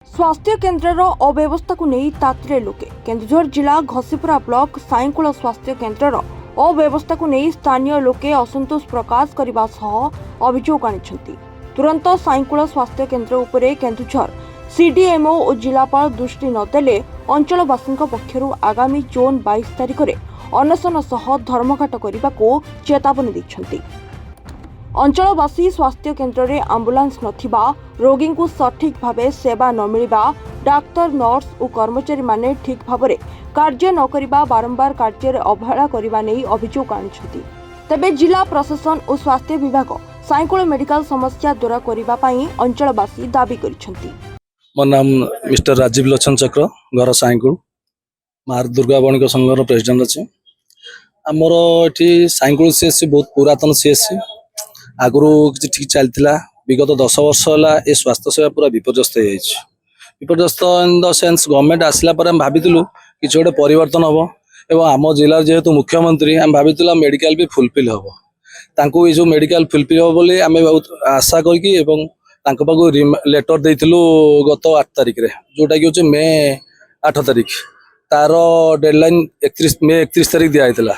स्वास्थ्य केन्द्र अव्यवस्था को नहीं तातरे लोके केन्दुझर जिला घसीपुरा ब्लॉक साईकुल स्वास्थ्य केन्द्र अव्यवस्था को नहीं स्थानीय लोके असंतोष प्रकाश करने सह अभियोग आनिछंती। तुरंत साईकुल स्वास्थ्य केन्द्र उपरे केन्दुझर सीडीएमओ और जिलापाल दृष्टि नदेले अंचलवासी पक्षरु आगामी जून 22 तारिख में अनशन सह धर्मघट करने को चेतावनी दैछंती। अंचलवासी स्वास्थ्य केन्द्र में आंबुलांस नथिबा, रोगी को सठिक भावे सेवा न मिलिबा, डाक्तर नर्स और कर्मचारी माने ठीक भावे कार्य न करिबा, बारंबार कार्य अवहेला करने नहीं अभियोग आनिछंती। तेबे जिला प्रशासन और स्वास्थ्य विभाग साईकुल मेडिकल समस्या दूर करने अंचलवासी दाबी करिछंती। मो नाम मिस्टर राजीव लोचन चक्र, घर साईकुल, मार दुर्गा बणिक संघर प्रेसिडेंट अच्छे। आमर ये साईकुल सीएससी बहुत पुरातन सीएससी, आगु किसी ठीक चलता। विगत 10 वर्ष है स्वास्थ्य सेवा पूरा विपर्यस्त हो विपर्यस्त इन द सेन्स गवर्नमेंट आसला भाविलु कि गोटे परिवर्तन हम एवं आम जिला जेहेतु मुख्यमंत्री आम भाविलु मेडिकल भी फुलफिल हम तांको ये जो मेडिकल फुलफिल हम बोली आम बहुत आशा करके लेटर देइथिलु गत 8 तारिख रे, जोटा कि होचे मे 8 तारिख। तार डेडलाइन 31 मे 31 तारिख दिया जाइतिला।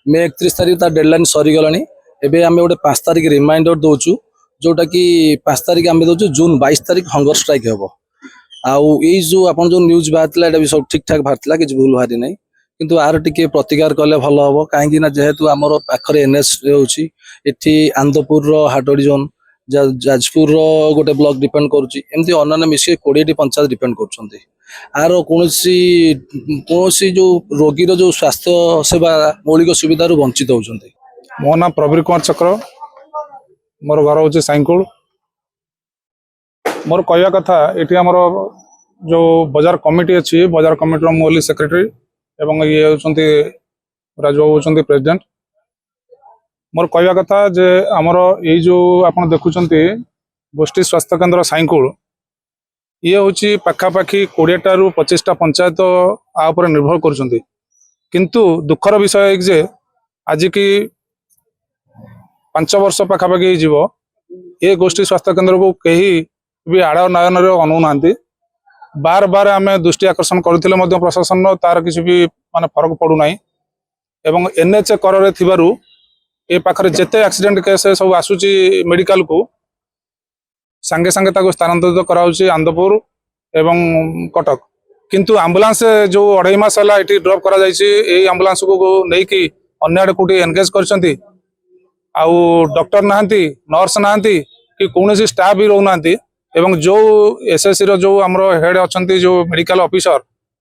मे 31 तारिख तार डेडलाइन सरी गलानी। एबे आमे गोटे 5 तारिख रिमाइंडर दउचु, जोटा कि 5 तारिख आमे दउचु जून 22 तारिख हंगर स्ट्राइक हेबो। आउ ए जो आपन जो न्यूज बातला एटा भी सब ठीक ठाक बातला, किछ भूल भारी नै, किंतु आर टिके प्रतिकार कले भलो हबो। काहेकि ना जेहेतु हमर पाखरे एनएस होउची, एठी आंदपुर रो हाटोडी जोन, जाजपुर रो गोटे ब्लॉक डिपेंड करूची, एमती अन्य मिसे 20 टी पंचायत डिपेंड करछन्ती। आर कोनोसी जो रोगी रो जो स्वास्थ्य सेवा मौलिक सुविधा रो वंचित होउछन्ती। मो नाम प्रवीर कुमार चक्र, मोर घर हूँ साईकुल। मोर कहवा कथा ये आमर जो बाजार कमिटी अच्छी, बाजार कमिटी मुझे सेक्रेटरी एवं ये होती राजू होती प्रेसिडेंट। मोर कहवा कथा जे आमर ये जो आप देखुं गोष्ठी स्वास्थ्य केन्द्र साईकुल, ये हूँ पाखापाखि 20 रू 25टा पंचायत आपर निर्भर कर। किंतु दुखर विषय जे आज की 5 वर्ष पाखापाखि जीव ये गोष्ठी स्वास्थ्य केन्द्र को कहीं भी आड़ नयन अनुना। बार बार आम दृष्टि आकर्षण करते प्रशासन तार किसी भी माने फरक पड़ूना। एवं एनएच कर ये पाखरे जेते एक्सीडेंट केस सब आसूची मेडिकल को सांगे सांगे ताको स्थानांतरित कराउची आंदपुर एवं कटक। किंतु एम्बुलेंस जो 2.5 मास है ये ड्रॉप करा जायछि, एई एम्बुलेंस को लेकिन अन्य आड़े कोठी एंगेज करछंती। आउ डॉक्टर नहांती, नर्स नहांती कि कौन सी स्टाफ भी रोना। एवं जो एसएससी रो जो हमरो हेड अछंती जो मेडिकल ऑफिसर,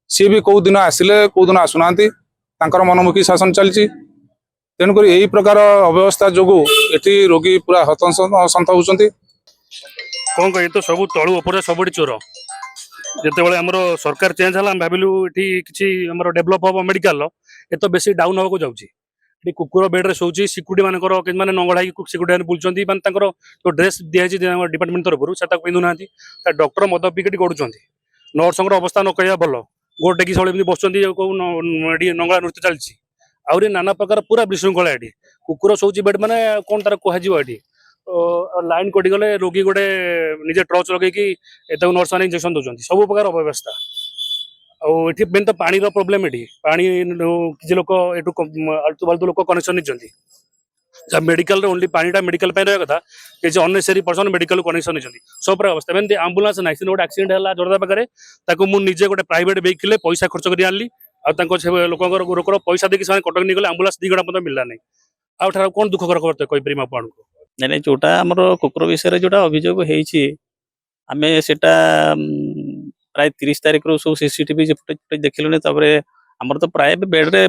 सी भी कौ दिन आसिले कौ दिन आसुना, तांकर मनमुखी शासन चलची। तेणुक यही प्रकार अव्यवस्था जो एटी रोगी पूरा हतसंत होउछंती। कौन कह तो सब तलू उपर सब चोर। जिते आमर सरकार चेंज है भाविलु ये किसी डेभलप हम मेडिकल ये तो बेसी डाउन होगा जाऊँगी। ये कुकुर बेड्रे शोची, सिक्यूरीटी मानकर मैंने नंगड़ा सिक्यूरीटी मैंने बुलूँ मानते जो ड्रेस दिखाई डिपार्टमेंट तरफ से पिंधु ना। डॉक्टर मद पिके गड़ुंट, नर्स अवस्था न कह भल गोटे कि सब बस नंगला नृत्य चलती। आहरी नाना प्रकार पूरा विशृंखला ये कुकुर शोची बेड मैंने कौन तार कहुए लाइन कटिगले रोगी गोटे निजे टर्च लगे नर्स मैंने इंजेक्शन दौरान सब प्रकार अव्यवस्था। आठ मेन तो पानी प्रोब्लेम ये पानी किसी लोक आलतू फालतू लोक कनेक्शन नहीं मेडिकल ओनली पानीटा मेडिकल रहा कथा किसी अननेसेसरी पर्सन मेडिकल कनेक्शन नहीं सब प्रकार अवस्था। मैंने आंबुलांस ना गोटे एक्सीडेंट है जोरदा पाखे मुझे गोटे प्राइवेट वेहिकल पैसा खर्च कर आनली लोकर पैसा देखिए से कटक नहीं गले आंबुलांस 2 घंटा मतलब मिलला नहीं। आठ कौन दुख कर कहीपर आपको नहीं जोटा आम कुकुर विषय जोटा अभियोग आम से प्राय 30 तारिख रू सब सीसीटीवी फुटेज देखिलुनी। आमर तो प्राय बेड्रे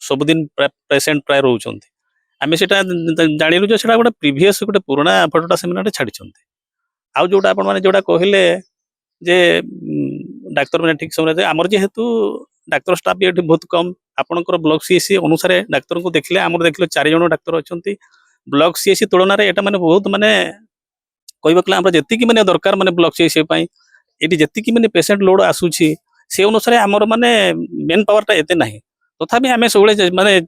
सबुदिन पेसेंट प्राय रोच आम से जानलु जो गोटे प्रिवियस गोटे पुराना फटोटा से छाड़ी। आउ जोटा आप जोटा कहले जे डाक्तर मैंने ठीक समय आमर जेहेतु डाक्तर स्टाफ भी बहुत कम आपंकर ब्लॉक सीएससी अनुसार डाक्तर को देखले आम देखिले 4 जन डाक्तर अच्छा ब्लॉक सीएससी तुलन में। एटा माने बहुत माने कहबा कले आम जी मैंने दरकार माने ब्लॉक सीएससी ये जी मैंने पेसेंट लोड आसूची से अनुसार आमर माने मेन पावरटा एते नहीं। तथापि आम सब माने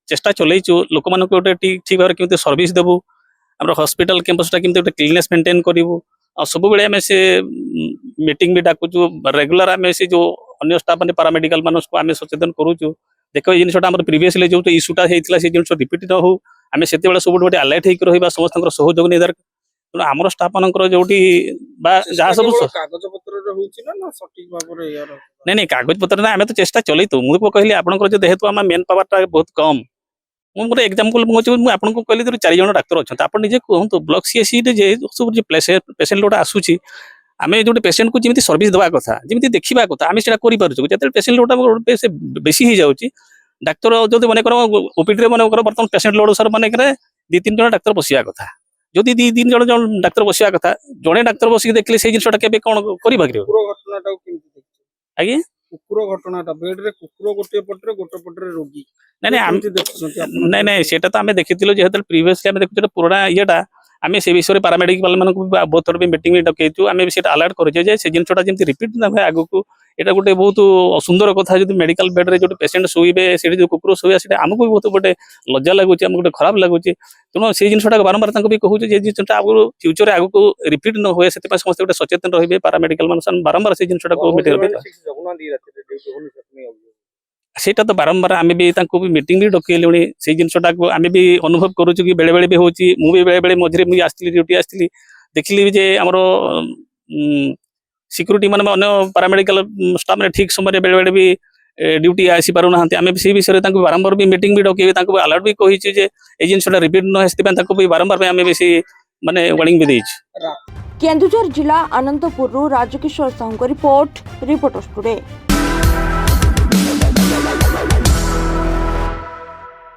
चेष्टा चलैचु लोक मान गोटे ठीक भाव में सर्विस देवु, आम हॉस्पिटल कैंपसटा केमती गोटे क्लीननेस मेंटेन करूँ, ସବୁବେଳେ ଆମେ ସେ ମିଟିଂ ବି ଡାକୁଛୁ ରେଗୁଲାର ଆମେ ସେ ଯୋଉ ଅନ୍ୟ ଷ୍ଟାଫ୍ ମାନେ ପାରାମେଡିକାଲ ମାନଙ୍କୁ ଆମେ ସଚେତନ କରୁଛୁ ଦେଖ ଏଇ ଜିନିଷଟା ଆମର ପ୍ରିଭିୟସଲି ଯୋଉ ଇସ୍ୟୁଟା ହେଇଥିଲା ସେ ଜିନିଷ ରିପିଟ୍ ନ ହଉ ଆମେ ସେତେବେଳେ ସବୁଠୁ ଗୋଟେ ଆଲର୍ଟ ହେଇକି ରହିବା ସମସ୍ତଙ୍କର ସହଯୋଗ ନେଇ ଦରକାର ତେଣୁ ଆମର ଷ୍ଟାଫ୍ ମାନଙ୍କର ଯୋଉଠି ବା ଯାହା ସବୁ କାଗଜ ପତ୍ରରେ ହଉଛି ନା ସଠିକ ଭାବରେ ଏହାର ନାଇଁ କାଗଜ ପତ୍ର ନା ଆମେ ତ ଚେଷ୍ଟା ଚଲେଇଛୁ ମୁଁ କହିଲି ଆପଣଙ୍କର ଯେହେତୁ ଆମ ମେନ୍ ପାୱାରଟା ବହୁତ କମ୍ ମୁଁ ଗୋଟେ ଏକ୍ଜାମ୍ପଲ ମୁଁ ଆପଣଙ୍କୁ କହିଲି 4 ଜଣ ଡାକ୍ତର ଅଛନ୍ତି ଆପଣ ନିଜେ କୁହନ୍ତୁ ବ୍ଲକ ସିଏସିରେ ଯେ ସବୁ ପେସେଣ୍ଟ ଯୋଉଟା ଆସୁଛି ଆମେ ଯୋଉଠି ପେସେଣ୍ଟକୁ ଯେମିତି ସର୍ଭିସ ଦେବା କଥା ଯେମିତି ଦେଖିବା କଥା ଆମେ ସେଟା କରିପାରୁଛୁ ଯେତେବେଳେ ପେସେଣ୍ଟ ଲୋଡଟା ବେଶୀ ହେଇଯାଉଛି ଡାକ୍ତର ଯଦି ମନେକର ଓପିଡିରେ ମନେକର ବର୍ତ୍ତମାନ ପେସେଣ୍ଟ ଲୋଡ ସାର୍ ମନେକର 2-3 ଜଣ ଡାକ୍ତର ବସିବା କଥା ଯଦି 2-3 ଜଣ ଡାକ୍ତର ବସିବା କଥା ଜଣେ ଡାକ୍ତର ବସିକି ଦେଖିଲେ ସେଇ ଜିନିଷଟା କେବେ କଣ କରିପାରିବ କୁକୁର ଘଟଣାଟାକୁ କେମିତି ଦେଖିଛୁ ଆଜ୍ଞା କୁକୁର ଘଟଣାଟା ବେଡରେ କୁକୁର ଗୋଟିଏ ପଟରେ ରୋଗୀ ନାଇଁ କେମିତି ଦେଖୁଛନ୍ତି ଆପଣ? ନାଇଁ ସେଟା ତ ଆମେ ଦେଖିଥିଲୁ ଯେହେତୁ ପ୍ରିଭିୟସଲି ଆମେ ଦେଖୁଛୁ ପୁରୁଣା ଇଏଟା ଆମେ ସେ ବିଷୟରେ ପାରାମେଡିକାଲ ମାନଙ୍କୁ ବହୁତ ଥର ବି ମିଟିଂ ବି ଡକେଇଛୁ ଆମେ ବି ସେଟା ଆଲର୍ଟ କରୁଛେ ଯେ ସେ ଜିନିଷଟା ଯେମିତି ରିପିଟ୍ ନ ହୁଏ ଆଗକୁ এটা ଗୋଟେ ବହୁତ ଅସୁନ୍ଦର କଥା ଯଦି ମେଡିକାଲ ବେଡରେ ଯୋଉଠି ପେସେଣ୍ଟ ଶୋଇବେ ସେଠି ଯୋଉ କୁକୁର ଶୋଇବା ସେଟା ଆମକୁ ବି ବହୁତ ଗୋଟେ ଲଜ୍ଜା ଲାଗୁଛି ଆମକୁ ଗୋଟେ ଖରାପ ଲାଗୁଛି ତେଣୁ ସେଇ ଜିନିଷଟାକୁ ବାରମ୍ବାର ତାଙ୍କୁ ବି କହୁଛୁ ଯେ ଜିନିଷଟା ଆଗରୁ ଫ୍ୟୁଚରରେ ଆଗକୁ ରିପିଟ୍ ନ ହୁଏ ସେଥିପାଇଁ ସମସ୍ତେ ଗୋଟେ ସଚେତନ ରହିବେ ପାରାମେଡିକାଲ ମାନେ ବାରମ୍ବାର ସେଇ ଜିନିଷଟାକୁ ସେଇଟା ତ ବାରମ୍ବାର ଆମେ ବି ତାଙ୍କୁ ବି ମିଟିଂ ବି ଡକେଇଲୁଣି ସେଇ ଜିନିଷଟାକୁ ଆମେ ବି ଅନୁଭବ କରୁଛୁ କି ବେଳେବେଳେ ବି ହଉଛି ମୁଁ ବି ବେଳେବେଳେ ମଝିରେ ମୁଁ ଆସିଥିଲି ଡ୍ୟୁଟି ଆସିଥିଲି ଦେଖିଲି ବି ଯେ ଆମର ସିକ୍ୟୁରିଟି ମାନେ ଅନ୍ୟ ପାରାମେଡିକାଲ ଷ୍ଟାଫ୍ ମାନେ ଠିକ୍ ସମୟରେ ବେଳେବେଳେ ବି ଡ୍ୟୁଟି ଆସିପାରୁନାହାନ୍ତି ଆମେ ସେଇ ବିଷୟରେ ତାଙ୍କୁ ବାରମ୍ବାର ବି ମିଟିଂ ବି ଡକେଇବି ତାଙ୍କୁ ଆଲର୍ଟ ବି କହିଛୁ ଯେ ଏଇ ଜିନିଷଟା ରିପିଟ୍ ନ ହୁଏ ସେଥିପାଇଁ ତାଙ୍କୁ ବି ବାରମ୍ବାର ପାଇଁ ଆମେ ବେଶୀ ମାନେ ୱାର୍ଣ୍ଣିଂ ବି ଦେଇଛୁ କେନ୍ଦୁଝର ଜିଲ୍ଲା ଆନନ୍ଦପୁରରୁ ରାଜକିଶୋର ସାହୁଙ୍କ ରିପୋର୍ଟର୍ସ ଟୁଡେ।